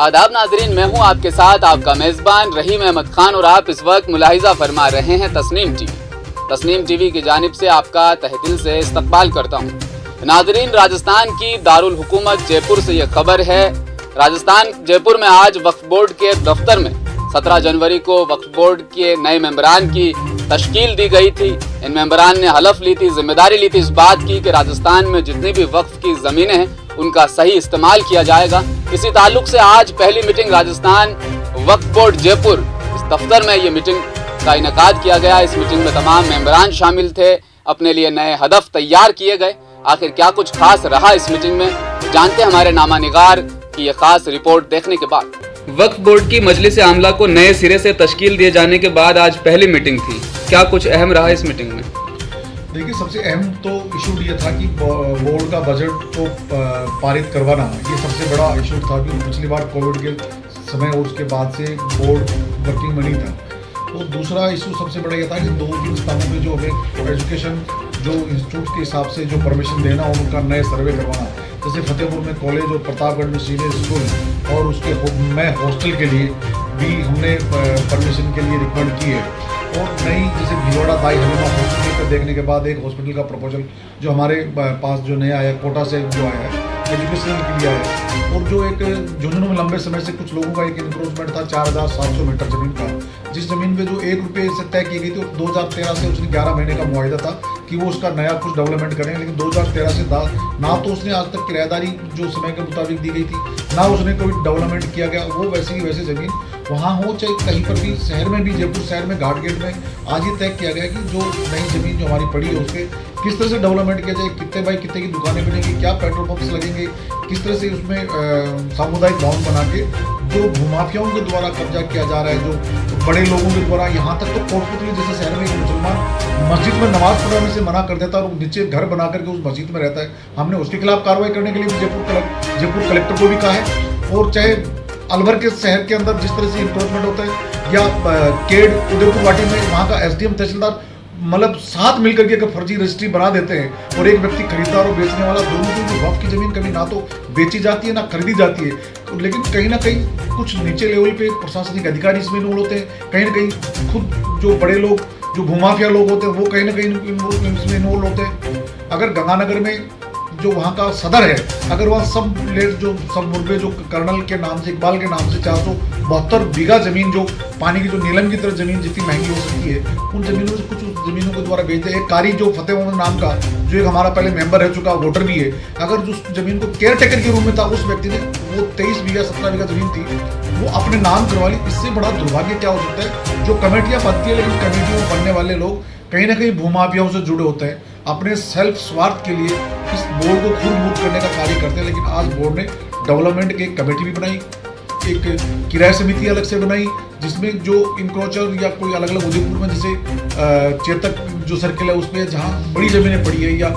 आदाब नाजरीन, मैं हूं आपके साथ आपका मेज़बान रहीम अहमद खान और आप इस वक्त मुलाहिजा फरमा रहे हैं तस्नीम टीवी। तस्नीम टीवी की जानिब से आपका तहे दिल से इस्तकबाल करता हूं। नाजरीन, राजस्थान की दारुल हुकूमत जयपुर से यह खबर है। राजस्थान जयपुर में आज वक्फ बोर्ड के दफ्तर में 17 जनवरी को वक्फ बोर्ड के नए मेंबरान की तश्कील दी गई थी। इन मेंबरान ने हलफ ली थी, जिम्मेदारी ली थी इस बात की कि राजस्थान में जितनी भी वक्फ की ज़मीनें हैं उनका सही इस्तेमाल किया जाएगा। इसी ताल्लुक से आज पहली मीटिंग राजस्थान वक्फ बोर्ड जयपुर इस दफ्तर में ये मीटिंग का इनेकाद किया गया। इस मीटिंग में तमाम मेंबरान शामिल थे, अपने लिए नए हदफ तैयार किए गए। आखिर क्या कुछ खास रहा इस मीटिंग में, जानते हैं हमारे नामा निगार की ये खास रिपोर्ट देखने के बाद। वक्फ बोर्ड की मजलिस आमला को नए सिरे से तश्कील दिए जाने के बाद आज पहली मीटिंग थी, क्या कुछ अहम रहा इस मीटिंग में? देखिए, सबसे अहम तो इशू ये था कि बोर्ड का बजट को पारित करवाना, ये सबसे बड़ा इशू था। क्योंकि पिछली बार कोविड के समय और उसके बाद से बोर्ड वर्किंग में नहीं था। और दूसरा इशू सबसे बड़ा ये था कि 2-3 स्थानों पे जो हमें एजुकेशन जो इंस्टीट्यूट के हिसाब से जो परमिशन देना और उनका नए सर्वे करवाना, जैसे फतेहपुर में कॉलेज और प्रतापगढ़ में सीनियर स्कूल और उसके में हॉस्टल के लिए भी हमने परमिशन के लिए रिकमेंड की है। और नई जैसे भिलवाड़ा दाई हलीमा हॉस्पिटल पर देखने के बाद एक हॉस्पिटल का प्रपोजल जो हमारे पास जो नया आया, कोटा से जो आया है, एजुकेशन के लिए आया है। और जो एक झुंझुनू में लंबे समय से कुछ लोगों का एक इंक्रोचमेंट था 4700 मीटर जमीन का, जिस जमीन पे जो 1 रुपये से तय की गई थी। 2013 से उसने 11 महीने का मुआहिदा था कि वो उसका नया कुछ डेवलपमेंट करें, लेकिन 2013 से ना तो उसने आज तक किराएदारी जो समय के मुताबिक दी गई थी, ना उसने कोई डेवलपमेंट किया गया। वो वैसे ही वैसे ज़मीन वहाँ हो, चाहे कहीं पर भी शहर में भी, जयपुर शहर में घाट गेट में आज ये तय किया गया कि जो नई ज़मीन जो हमारी पड़ी है उसके किस तरह से डेवलपमेंट किया जाए, कितने बाई कितने की दुकानें बनेंगी, क्या पेट्रोल पंप्स लगेंगे, किस तरह से उसमें सामुदायिक भवन बना के जो भूमाफियाओं के द्वारा कब्जा किया जा रहा है, जो बड़े लोगों के द्वारा, यहाँ तक तो कोटपुतली जैसे शहर में एक मुसलमान मस्जिद में नमाज पढ़ने से मना कर देता है और नीचे घर बना करके उस मस्जिद में रहता है। हमने उसके खिलाफ कार्रवाई करने के लिए भी जयपुर कलेक्टर को भी कहा है। और चाहे अलवर के शहर के अंदर जिस तरह से इंक्रोचमेंट होता है, या केड उदयपुर वाटी में वहाँ का SDM तहसीलदार मतलब साथ मिलकर के फर्जी रजिस्ट्री बना देते हैं और एक व्यक्ति खरीदार और बेचने वाला, दोनों की वक्फ की जमीन कभी ना तो बेची जाती है ना खरीदी जाती है। लेकिन कहीं ना कहीं कुछ नीचे लेवल पे प्रशासनिक अधिकारी इसमें इन्वॉल्व होते हैं, कहीं ना कहीं खुद जो बड़े लोग जो भूमाफिया लोग होते हैं वो कहीं ना कहीं इसमें इन्वॉल्व होते हैं। अगर गंगानगर में जो वहाँ का सदर है, अगर वहाँ सब मुर्गे जो कर्नल के नाम से, इकबाल के नाम से 472 बीघा जमीन जो पानी की जो नीलम की तरह जमीन जितनी महंगी हो सकती है, उन जमीनों से कुछ जमीनों के द्वारा बेच दे। एक कारी जो फतेह मोहम्मद नाम का जो एक हमारा पहले मेंबर रह चुका वोटर भी है, अगर उस जमीन को केयर टेकर के रूप में था, उस व्यक्ति ने वो 23 बीघा 17 बीघा जमीन थी वो अपने नाम करवा ली। इससे बड़ा दुर्भाग्य क्या हो सकता है? जो कमेटियाँ बनती है, लेकिन कमेटियों में बनने वाले लोग कहीं ना कहीं भूमाफियाओं से जुड़े होते हैं, अपने सेल्फ स्वार्थ के लिए इस बोर्ड को खुद मूव करने का कार्य करते हैं। लेकिन आज बोर्ड ने डेवलपमेंट की एक कमेटी भी बनाई, एक किराया समिति अलग से बनाई, जिसमें जो इंक्रोचर या कोई अलग अलग उदयपुर में जैसे चेतक जो सर्किल है उसमें जहाँ बड़ी ज़मीनें पड़ी है, या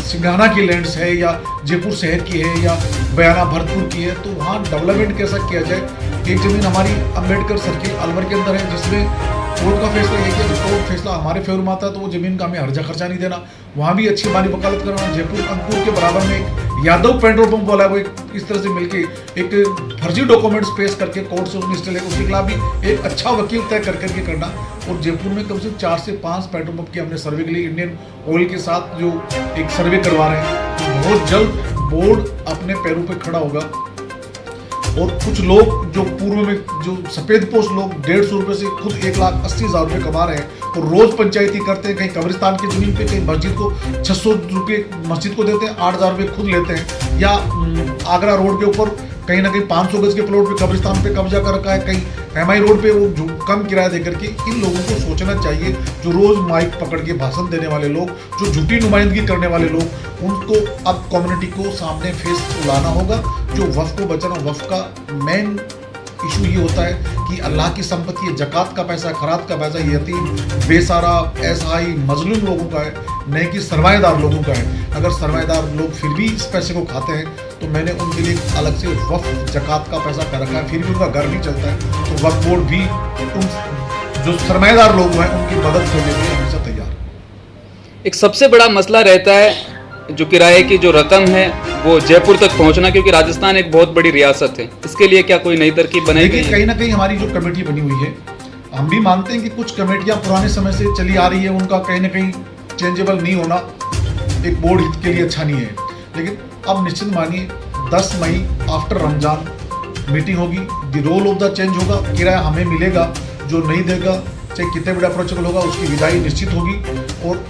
सिंघाना की लैंड्स है, या जयपुर शहर की है, या बयाना भरतपुर की है, तो वहाँ डेवलपमेंट कैसा किया जाए। एक ज़मीन हमारी अम्बेडकर सर्किल अलवर के अंदर है, जिसमें कोर्ट का फैसला ये किया कि कोर्ट फैसला हमारे फेवर में आता है तो वो जमीन का हमें हर्जा खर्चा नहीं देना, वहाँ भी अच्छी माली वकालत करना। जयपुर अंकुर के बराबर में एक यादव पेट्रोल पंप वाला है, वो इस तरह से मिलके एक फर्जी डॉक्यूमेंट्स पेश करके कोर्ट से उसके खिलाफ भी एक अच्छा वकील तय करके करना। और जयपुर में कम से कम 4 से 5 पेट्रोल पंप की हमने सर्वे के लिए इंडियन ऑयल के साथ जो एक सर्वे करवा रहे हैं। बहुत जल्द बोर्ड अपने पैरों पर खड़ा होगा। और कुछ लोग जो पूर्व में जो सफेद पोस्ट लोग 150 रुपये से खुद 1,80,000 रुपये कमा रहे हैं, तो रोज पंचायती करते हैं, कहीं कब्रिस्तान की जमीन पे, कहीं मस्जिद को 600 रुपये मस्जिद को देते हैं, 8,000 रुपये खुद लेते हैं। या आगरा रोड के ऊपर कहीं ना कहीं 500 गज के प्लॉट पे कब्रिस्तान पे कब्जा कर रखा है, कहीं MI रोड पे वो कम किराया देकर के। इन लोगों को सोचना चाहिए, जो रोज माइक पकड़ के भाषण देने वाले लोग, जो झूठी नुमाइंदगी करने वाले लोग, उनको अब कम्युनिटी को सामने फेस लाना होगा। जो वफ़ को बचाना, वफ़ का मेन इशू ये होता है कि अल्लाह की संपत्ति है, ज़कात का पैसा, खरात का पैसा यतीम, बेसहारा, असहाय, मजलूम लोगों का है, नहीं कि सरमाएदार लोगों का है। अगर सरमाएदार लोग फिर भी इस पैसे को खाते हैं तो मैंने उनके लिए अलग से वफ़ ज़कात का पैसा कर रखा है, फिर भी उनका घर नहीं चलता है, तो वक्फ बोर्ड भी उन जो सरमाएदार लोग हैं उनकी मदद करने के लिए हमेशा तैयार है। एक सबसे बड़ा मसला रहता है जो किराए की जो रकम है वो जयपुर तक पहुंचना, क्योंकि राजस्थान एक बहुत बड़ी रियासत है, इसके लिए क्या कोई नई तरकीब बनाई गई? कहीं ना कहीं हमारी जो कमेटी बनी हुई है, हम भी मानते हैं कि कुछ कमेटियां पुराने समय से चली आ रही है, उनका कहीं ना कहीं चेंजेबल नहीं होना एक बोर्ड हित के लिए अच्छा नहीं है। लेकिन अब निश्चित मानिए 10 मई आफ्टर रमजान मीटिंग होगी, the role of the change होगा, किराया हमें मिलेगा, जो नहीं देगा चाहे कितने बड़ा अप्रोचेबल होगा उसकी विदाई निश्चित होगी। और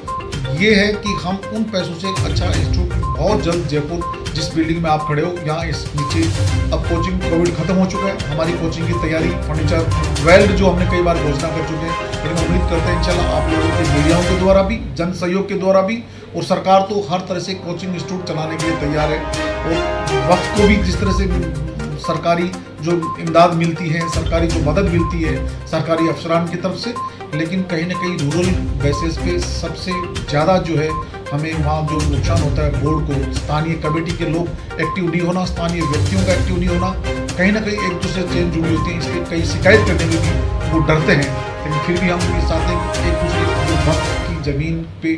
ये है कि हम उन पैसों से अच्छा इंस्टीट्यूट बहुत जल्द जयपुर जिस बिल्डिंग में आप खड़े हो यहाँ इस नीचे, अब कोचिंग कोविड खत्म हो चुका है, हमारी कोचिंग की तैयारी फर्नीचर वेल्ड जो हमने कई बार घोषणा कर चुके हैं, लेकिन उम्मीद करते हैं इंशाल्लाह आप लोगों के मीडियाओं के द्वारा भी, जन सहयोग के द्वारा भी, और सरकार तो हर तरह से कोचिंग इंस्टीट्यूट चलाने के लिए तैयार है। और वक्त को भी जिस तरह से सरकारी जो इमदाद मिलती है, सरकारी जो मदद मिलती है सरकारी अफसरान की तरफ से, लेकिन कहीं ना कहीं रूरल बेसिस पे सबसे ज़्यादा जो है हमें वहाँ जो नुकसान होता है बोर्ड को, स्थानीय कमेटी के लोग एक्टिव नहीं होना, स्थानीय व्यक्तियों का एक्टिव नहीं होना, कहीं ना कहीं एक दूसरे से जुड़ी होती है, इसलिए कई शिकायत करने में भी वो डरते हैं। लेकिन फिर भी हम ये चाहते हैं कि एक दूसरे जो वक्त की ज़मीन पे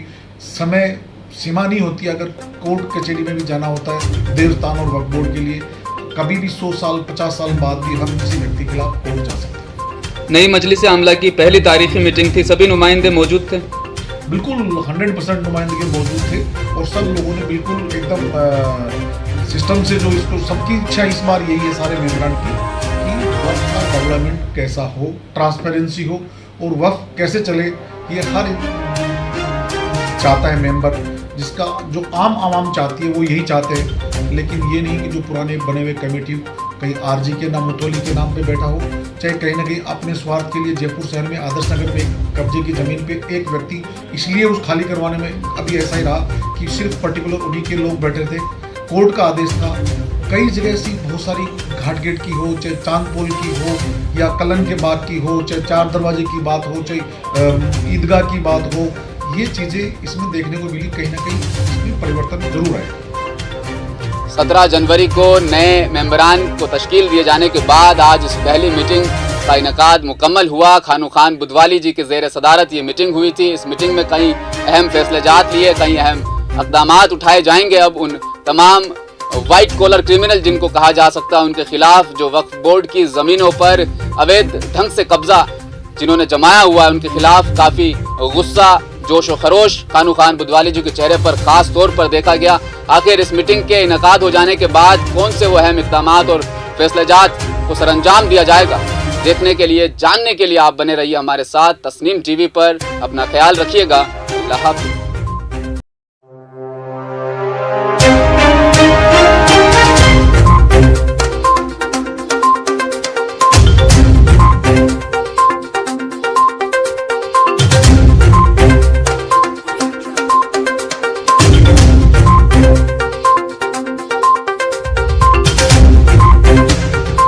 समय सीमा नहीं होती, अगर कोर्ट कचहरी में भी जाना होता है देवस्थान और वक्फ बोर्ड के लिए, कभी भी 100 साल 50 साल बाद भी हम किसी व्यक्ति के खिलाफ कोर्ट जा सकते हैं। नई मजलिस आमला की पहली तारीखी मीटिंग थी, सभी नुमाइंदे मौजूद थे? बिल्कुल 100% नुमाइंदगी मौजूद थे और सब लोगों ने बिल्कुल एकदम सिस्टम से जो इसको, सबकी इच्छा इस बार यही है सारे मेंबरान की कि वक्फ का डेवलपमेंट कैसा हो, ट्रांसपेरेंसी हो और वक्फ कैसे चले, ये हर चाहता है मेंबर, जिसका जो आम आवाम चाहती है वो यही चाहते हैं। लेकिन ये नहीं कि जो पुराने बने हुए कमेटी कहीं आरजी के नाम, मुतौली के नाम पे बैठा हो, चाहे कहीं ना कहीं अपने स्वार्थ के लिए जयपुर शहर में आदर्श नगर में कब्जे की ज़मीन पे एक व्यक्ति, इसलिए उस खाली करवाने में अभी ऐसा ही रहा कि सिर्फ पर्टिकुलर उन्हीं के लोग बैठे थे। कोर्ट का आदेश था, कई जगह ऐसी बहुत सारी घाट गेट की हो, चाहे चांदपोल की हो या कलन के बाग की हो, चाहे चार दरवाजे की बात हो, चाहे ईदगाह की बात हो, ये चीज़ें इसमें देखने को मिली, कहीं ना कहीं इसमें परिवर्तन जरूर आया। 17 जनवरी को नए मेंबरान को तश्कील दिए जाने के बाद आज इस पहली मीटिंग का इनेकाद मुकम्मल हुआ। खानू खान बुधवाली जी के ज़ेर सदारत ये मीटिंग हुई थी। इस मीटिंग में कई अहम फैसले जात लिए, कई अहम इक़दामात उठाए जाएंगे। अब उन तमाम वाइट कॉलर क्रिमिनल जिनको कहा जा सकता है उनके खिलाफ, जो वक्फ बोर्ड की ज़मीनों पर अवैध ढंग से कब्जा जिन्होंने जमाया हुआ है, उनके खिलाफ काफ़ी गुस्सा, जोश व खरोश खानू खान बुधवाली जी के चेहरे पर खास तौर पर देखा गया। आखिर इस मीटिंग के इनेकाद हो जाने के बाद कौन से वो अहम इक़दामात और फैसलेजात को सरअंजाम दिया जाएगा, देखने के लिए, जानने के लिए आप बने रहिए हमारे साथ तस्नीम टीवी पर। अपना ख्याल रखिएगा। अल्लाह हाफ़िज़।